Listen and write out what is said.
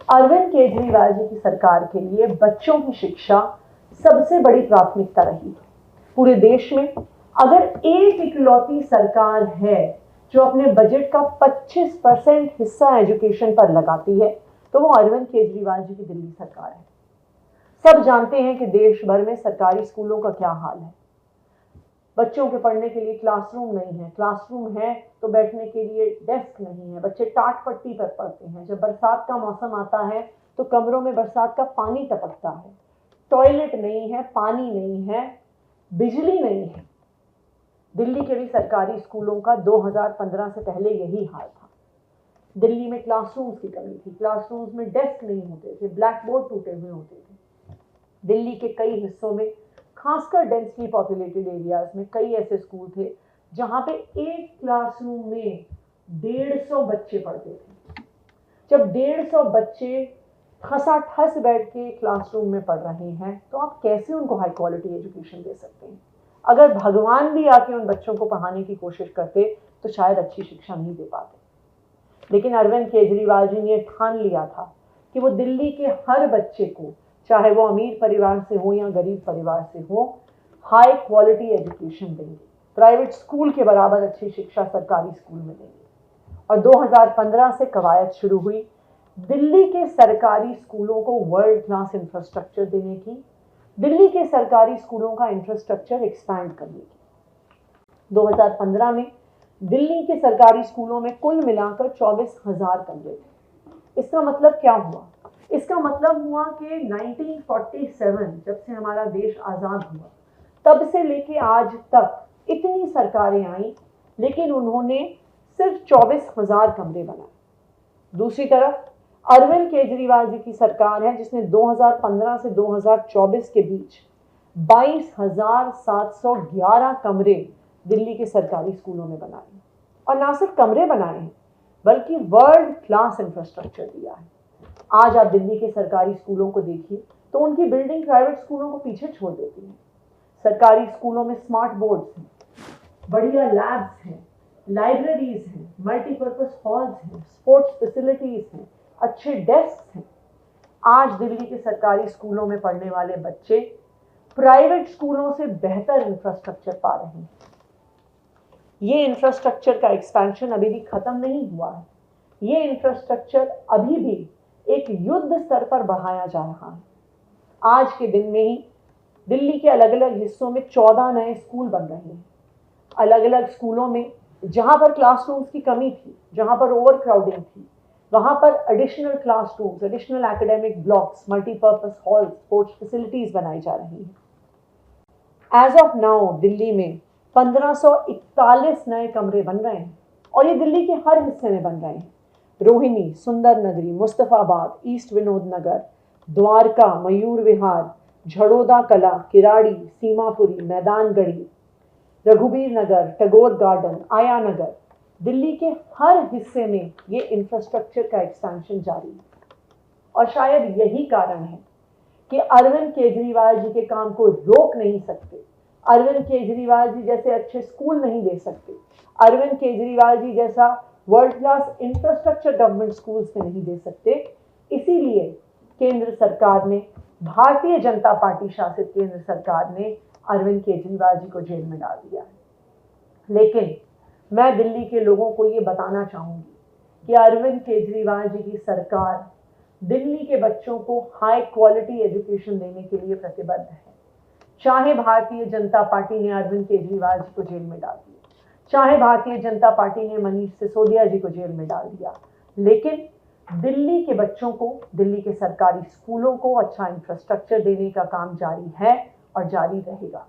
अरविंद केजरीवाल जी की सरकार के लिए बच्चों की शिक्षा सबसे बड़ी प्राथमिकता रही। पूरे देश में अगर एक इकलौती सरकार है जो अपने बजट का 25% हिस्सा एजुकेशन पर लगाती है तो वो अरविंद केजरीवाल जी की दिल्ली सरकार है। सब जानते हैं कि देश भर में सरकारी स्कूलों का क्या हाल है। बच्चों के पढ़ने के लिए क्लासरूम नहीं है, क्लासरूम है तो बैठने के लिए डेस्क नहीं है, बच्चे टाट पट्टी पर पढ़ते हैं। जब बरसात का मौसम आता है तो कमरों में बरसात का पानी टपकता है, टॉयलेट नहीं है, पानी नहीं है, बिजली नहीं है। दिल्ली के भी सरकारी स्कूलों का 2015 से पहले यही हाल था। दिल्ली में क्लासरूम्स की कमी थी, क्लासरूम्स में डेस्क नहीं होते थे, ब्लैक बोर्ड टूटे हुए होते थे। दिल्ली के कई हिस्सों में, खासकर डेंसली पॉपुलेटेड एरियाज में, कई ऐसे स्कूल थे जहां पे एक क्लासरूम में 150 बच्चे पढ़ते थे। जब 150 बच्चे ठसाठस बैठ के क्लासरूम में पढ़ रहे हैं तो आप कैसे उनको हाई क्वालिटी एजुकेशन दे सकते हैं? अगर भगवान भी आके उन बच्चों को पढ़ाने की कोशिश करते तो शायद अच्छी शिक्षा नहीं दे पाते। लेकिन अरविंद केजरीवाल जी ने ठान लिया था कि वो दिल्ली के हर बच्चे को, चाहे वो अमीर परिवार से हो या गरीब परिवार से हो, हाई क्वालिटी एजुकेशन देंगे। प्राइवेट स्कूल के बराबर अच्छी शिक्षा सरकारी स्कूल में देंगे। और 2015 से कवायद शुरू हुई दिल्ली के सरकारी स्कूलों को वर्ल्ड क्लास इंफ्रास्ट्रक्चर देने की, दिल्ली के सरकारी स्कूलों का इंफ्रास्ट्रक्चर एक्सपैंड करने की। 2015 में दिल्ली के सरकारी स्कूलों में कुल मिलाकर 24,000 कमरे थे। इसका मतलब क्या हुआ? इसका मतलब हुआ कि 1947 जब से हमारा देश आज़ाद हुआ तब से लेके आज तक इतनी सरकारें आई, लेकिन उन्होंने सिर्फ 24,000 कमरे बनाए। दूसरी तरफ अरविंद केजरीवाल जी की सरकार है जिसने 2015 से 2024 के बीच 22,711 कमरे दिल्ली के सरकारी स्कूलों में बनाए। और ना सिर्फ कमरे बनाए हैं बल्कि वर्ल्ड क्लास इंफ्रास्ट्रक्चर दिया है। आज आप दिल्ली के सरकारी स्कूलों को देखिए तो उनकी बिल्डिंग प्राइवेट स्कूलों को पीछे छोड़ देती है। सरकारी स्कूलों में स्मार्ट बोर्ड्स हैं, बढ़िया लैब्स हैं, लाइब्रेरीज हैं, मल्टीपर्पज हॉल्स हैं, स्पोर्ट्स फैसिलिटीज हैं, अच्छे डेस्क हैं। आज दिल्ली के सरकारी स्कूलों में पढ़ने वाले बच्चे प्राइवेट स्कूलों से बेहतर इंफ्रास्ट्रक्चर पा रहे हैं। ये इंफ्रास्ट्रक्चर का एक्सपेंशन अभी भी खत्म नहीं हुआ है। ये इंफ्रास्ट्रक्चर अभी भी एक युद्ध स्तर पर बढ़ाया जा रहा है। आज के दिन में ही दिल्ली के अलग अलग हिस्सों में 14 नए स्कूल बन रहे हैं। अलग अलग स्कूलों में जहां पर क्लासरूम्स की कमी थी, जहां पर ओवर क्राउडिंग थी, वहां पर additional classrooms, additional academic blocks, multipurpose halls, sports facilities बनाई जा रही हैं। एज ऑफ नाउ दिल्ली में 1541 नए कमरे बन रहे हैं और ये दिल्ली के हर हिस्से में बन रहे हैं। रोहिणी, सुंदर नगरी, मुस्तफाबाद, ईस्ट विनोद नगर, द्वारका, मयूर विहार, झड़ोदा कला, किराड़ी, सीमापुरी, मैदानगढ़ी, रघुबीर नगर, टैगोर गार्डन, आया नगर, दिल्ली के हर हिस्से में ये इंफ्रास्ट्रक्चर का एक्सपेंशन जारी है। और शायद यही कारण है कि अरविंद केजरीवाल जी के काम को रोक नहीं सकते। अरविंद केजरीवाल जी जैसे अच्छे स्कूल नहीं दे सकते, अरविंद केजरीवाल जी जैसा world class infrastructure government schools में नहीं दे सकते। इसीलिए केंद्र सरकार ने, भारतीय जनता पार्टी शासित केंद्र सरकार ने अरविंद केजरीवाल जी को जेल में डाल दिया है। लेकिन मैं दिल्ली के लोगों को ये बताना चाहूंगी कि अरविंद केजरीवाल जी की सरकार दिल्ली के बच्चों को हाई क्वालिटी एजुकेशन देने के लिए प्रतिबद्ध है। चाहे भारतीय जनता पार्टी ने अरविंद केजरीवाल जी को जेल में डाल दिया, चाहे भारतीय जनता पार्टी ने मनीष सिसोदिया जी को जेल में डाल दिया, लेकिन दिल्ली के बच्चों को, दिल्ली के सरकारी स्कूलों को अच्छा इंफ्रास्ट्रक्चर देने का काम जारी है और जारी रहेगा।